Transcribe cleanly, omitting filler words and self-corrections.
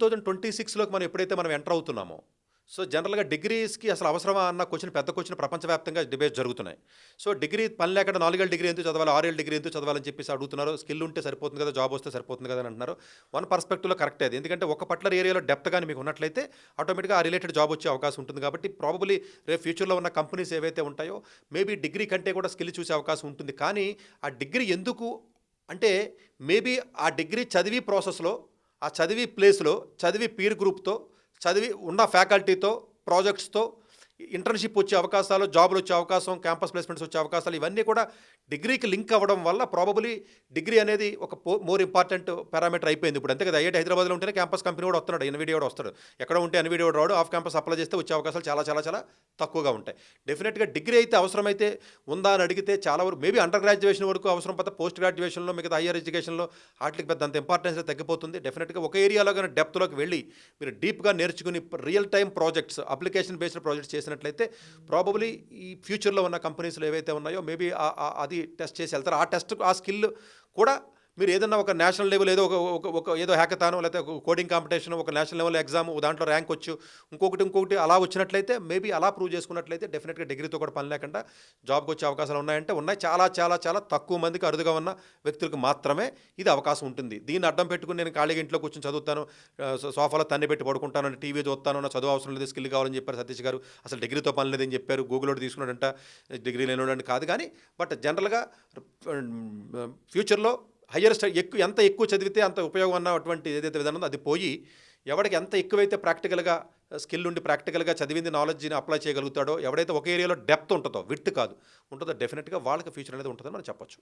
2026లోకి మనం ఎప్పుడైతే మనం ఎంటర్ అవుతున్నామో, సో జనరల్‌గా డిగ్రీస్‌కి అసలు అవసరమా అన్న పెద్ద క్వెషన్ ప్రపంచవ్యాప్తంగా డిబేట్స్ జరుగుతున్నాయి. సో డిగ్రీ పని లేకుండా 4 ఏళ్ల డిగ్రీ ఎందుకు చదవాలి, 6 ఏళ్ల డిగ్రీ ఎందుకు చదవాలని చెప్పేసి అడుగుతున్నారు. స్కిల్ ఉంటే సరిపోతుంది కదా, జాబ్ వస్తే సరిపోతుంది కదా అని అంటున్నారు. వన్ పర్స్పెక్టివ్‌లో కరెక్టే అది. ఎందుకంటే ఒక పర్టిక్యులర్ ఏరియాలో డెప్త్ గాని మీకు ఉన్నట్లయితే ఆటోమేటిక్‌గా ఆ రిలేటెడ్ జాబ్ వచ్చే అవకాశం ఉంటుంది కాబట్టి ప్రాబబ్లీ రేపు ఫ్యూచర్‌లో ఉన్న కంపెనీస్ ఏవైతే ఉంటాయో మేబీ డిగ్రీ కంటే కూడా స్కిల్ చూసే అవకాశం ఉంటుంది. కానీ ఆ డిగ్రీ ఎందుకు అంటే మేబీ ఆ డిగ్రీ చదివి ప్రాసెస్‌లో, ఆ చదివి ప్లేస్‌లో, చదివి పీర్ గ్రూప్‌తో, చదివి ఉన్న ఫ్యాకల్టీతో, ప్రాజెక్ట్స్‌తో ఇంటర్న్‌షిప్ వచ్చే అవకాశాలు, జాబ్‌లు వచ్చే అవకాశం, క్యాంపస్ ప్లేస్‌మెంట్స్ వచ్చే అవకాశాలు ఇవన్నీ కూడా డిగ్రీకి లింక్ అవ్వడం వల్ల ప్రాబబ్లీ డిగ్రీ అనేది ఒక మోర్ ఇంపార్టెంట్ పారామీటర్ అయిపోయింది ఇప్పుడు. అంతే కదా, ఐఐటీ హైదరాబాద్లో ఉంటేనే క్యాంపస్ కంపెనీ కూడా వస్తున్నాడు, ఎన్విడియా కూడా వస్తాడు. ఎక్కడ ఉంటే ఎన్విడియా కూడా రాడు, ఆఫ్ క్యాంపస్ అప్లై చేస్తే వచ్చే అవకాశాలు చాలా చాలా చాలా తక్కువగా ఉంటాయి. డెఫినెట్గా డిగ్రీ అయితే అవసరమైతే ఉందా అని అడిగితే చాలా వరకు మేబీ అండర్ గ్రాడ్యుయేషన్ వరకు అవసరం, పడితే పోస్ట్ గ్రాడ్యుయేషన్లో మిగతా హయ్యర్ ఎడ్యుకేషన్లో వాటికి పెద్ద అంత ఇంపార్టెన్స్ తగ్గిపోతుంది. డెఫినెట్గా ఒక ఏరియాలో కానీ డెప్త్లోకి వెళ్ళి మీరు డీప్గా నేర్చుకుని real time projects, application based projects చేసినట్లయితే ప్రాబబ్లీ ఈ ఫ్యూచర్లో ఉన్న కంపెనీస్లో ఏవైతే ఉన్నాయో మేబీ అది టెస్ట్ చేసి వెళ్తారు. ఆ టెస్ట్, ఆ స్కిల్ కూడా మీరు ఏదన్నా ఒక నేషనల్ లెవెల్ ఏదో ఒక ఏదో హ్యాకథానో లేకపోతే ఒక కోడింగ్ కాంపిటీషన్, ఒక నేషనల్ లెవెల్ ఎగ్జామ్ దాంట్లో ర్యాంక్ వచ్చు, ఇంకొకటి అలా వచ్చినట్లయితే మేబీ అలా ప్రూవ్ చేసుకున్నట్లయితే డెఫినెట్గా డిగ్రీతో కూడా పని లేకుండా జాబ్కి వచ్చే అవకాశాలు ఉన్నాయంటే ఉన్నాయి. చాలా చాలా చాలా తక్కువ మందికి, అరుదుగా ఉన్న వ్యక్తులకు మాత్రమే ఇది అవకాశం ఉంటుంది. దీన్ని అడ్డం పెట్టుకుని నేను ఖాళీగా ఇంట్లో కూర్చొని చదువుతాను, సోఫాలో తన్ని పెట్టి పడుకుంటాను, టీవీ చూస్తాను, నా చదువు అవసరం లేదు, స్కిల్ కావాలని చెప్పారు సతీష్ గారు. అసలు డిగ్రీతో పని లేదని చెప్పారు. గూగుల్లో తీసుకున్నాడంట డిగ్రీ లేనివాడంటే కాదు. కానీ బట్ జనరల్గా ఫ్యూచర్లో హయ్యర్ స్టడీ ఎంత ఎక్కువ చదివితే అంత ఉపయోగం అన్నటువంటి ఏదైతే విధానం ఉందో అది పోయి ఎవరికి ఎంత ఎక్కువైతే ప్రాక్టికల్గా స్కిల్ ఉండి ప్రాక్టికల్గా చదివింది నాలెడ్జ్ని అప్లై చేయగలుగుతాడో, ఎవడైతే ఒక ఏరియాలో డెప్త్ ఉంటుందో, విడ్త్ కాదు ఉంటుందో, డెఫినెట్గా వాళ్ళకి ఫ్యూచర్ అనేది ఉంటుందని మనం చెప్పొచ్చు.